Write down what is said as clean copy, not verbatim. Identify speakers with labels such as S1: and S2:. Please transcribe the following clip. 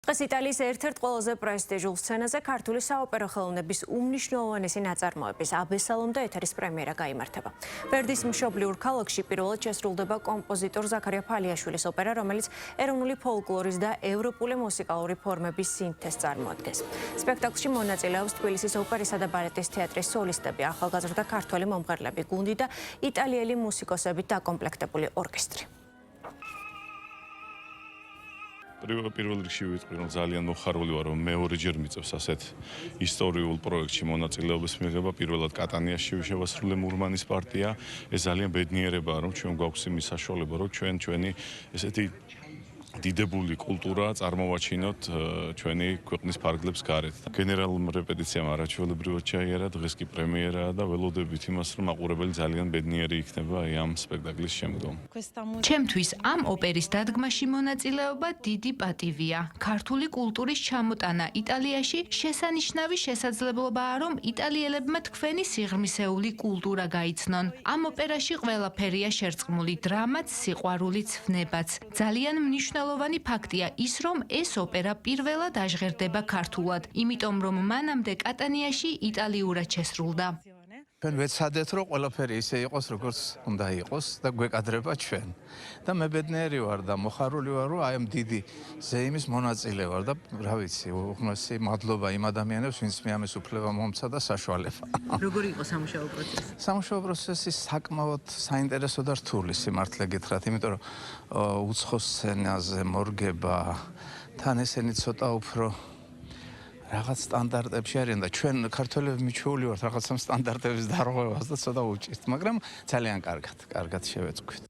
S1: დღეს იტალიის ერთ-ერთ ყველაზე პრესტიჟულ სცენაზე ქართული საოპერო ხელოვნების უმნიშვნელოვანესი ნაწარმოების აბესალომ და ეთერის პრემიერა გაიმართება. ვერდის მშობლიურ ქალაქში პირველად შესრულდება კომპოზიტორ ზაქარია ფალიაშვილის ოპერა, რომელიც ეროვნული ფოლკლორის და ევროპული მუსიკალური ფორმების სინთეზს წარმოადგენს. სპექტაკლში მონაწილეობს თბილისის ოპერისა და ბალეტის თეატრის სოლისტები, ახალგაზრდა ქართველი მომღერლები, გუნდი და იტალიელი მუსიკოსებით დაკომპლექტებული ორკესტრი.
S2: პირველ რიგში ვიტყვი, რომ ძალიან მოხარული ვარ, რომ მეორეჯერ მიწევს ასეთ ისტორიულ პროექტში მონაწილეობის მიღება. პირველად კატანიაში შევასრულე მურმანის პარტია. ეს ძალიან ბედნიერებაა, რომ ჩვენ გვაქვს იმის საშუალება, რომ ჩვენი ესეთი დიდებული კულტურა წარმოვაჩინოთ ჩვენი ქვეყნის ფარგლებს გარეთ. გენერალურ რეპეტიციამ არაჩვეულებრივად ჩაიარა, დღეს კი პრემიერაა და ველოდებით იმას, რომ მაყურებელი ძალიან ბედნიერი იქნება ამ სპექტაკლის შემდგომ.
S3: ჩემთვის ამ ოპერის დადგმაში მონაწილეობა დიდი პატივია. ქართული კულტურის ჩამოტანა იტალიაში შესანიშნავი შესაძლებლობაა, რომ იტალიელებმა თქვენი სიღრმისეული კულტურა გაიცნონ. ამ ოპერაში ყველაფერია შერწყმული, დრამაც, სიყვარულიც, ვნებაც. ძალიან მნიშვნელოვანი ფაქტია ის, რომ ეს ოპერა პირველად აჟღერდება ქართულად, იმიტომ რომ მანამდე კატანიაში იტალიურად შესრულდა.
S4: ჩვენ ვეცადეთ, რომ ყველაფერი ისე იყოს, როგორც უნდა იყოს და გვეკადრება ჩვენ. და მე ბედნიერი ვარ და მოხარული ვარ, რომ აი ამ დიდი ზეიმის მონაწილე ვარ და რა ვიცი, უღმესი მადლობა იმ ადამიანებს, ვინც მე ამის უფლება მომცა და საშუალება.
S5: როგორი იყო სამუშაო პროცესი?
S4: სამუშაო პროცესი საკმაოდ საინტერესო და რთული, სიმართლე გითხრათ, იმიტომ რომ უცხო სცენაზე მორგება, თან ესენი ცოტა უფრო რაღაც სტანდარტებში არიან და ჩვენ ქართველები მიჩვეული ვართ რაღაცამ სტანდარტების დარღვევას და ცოტა უჭირთ, მაგრამ ძალიან კარგად შევეწყვით.